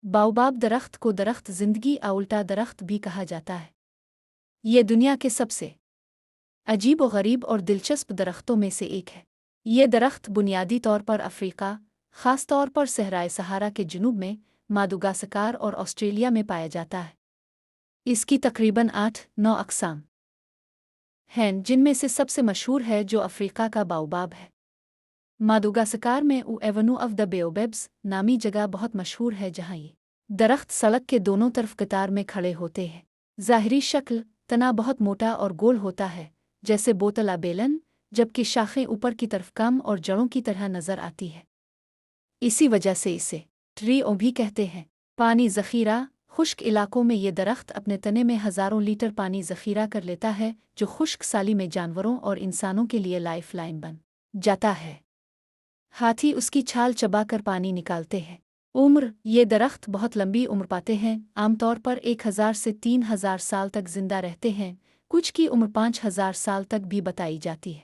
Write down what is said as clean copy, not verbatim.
Baobab दरख्त को दरख्त जिंदगी और उल्टा दरख्त भी कहा जाता है। ये दुनिया के सबसे अजीब और गरीब और दिलचस्प दरख्तों में से एक है। ये दरख्त बुनियादी तौर पर अफ्रीका, ख़ास तौर पर सहराए सहारा के जुनूब में, मादागास्कर और ऑस्ट्रेलिया में पाया जाता है। इसकी तकरीबन 8-9 अक़साम हैं, जिनमें से सबसे मशहूर है जो अफ्रीका का बाओबाब है। मादागास्कर में एवेन्यू ऑफ द बेओबेब्स नामी जगह बहुत मशहूर है, जहाँ ये दरख्त सड़क के दोनों तरफ कतार में खड़े होते हैं। ज़ाहिरी शक्ल तना बहुत मोटा और गोल होता है, जैसे बोतल बेलन, जबकि शाखें ऊपर की तरफ कम और जड़ों की तरह नजर आती है। इसी वजह से इसे ट्री भी कहते हैं। पानी ज़ख़ीरा खुश्क इलाकों में ये दरख्त अपने तने में हज़ारों लीटर पानी ज़ख़ीरा कर लेता है, जो खुश्क साली में जानवरों और इंसानों के लिए लाइफ लाइन बन जाता है। हाथी उसकी छाल चबाकर पानी निकालते हैं। उम्र ये दरख्त बहुत लंबी उम्र पाते हैं, आमतौर पर 1000 से 3000 साल तक जिंदा रहते हैं। कुछ की उम्र 5000 साल तक भी बताई जाती है।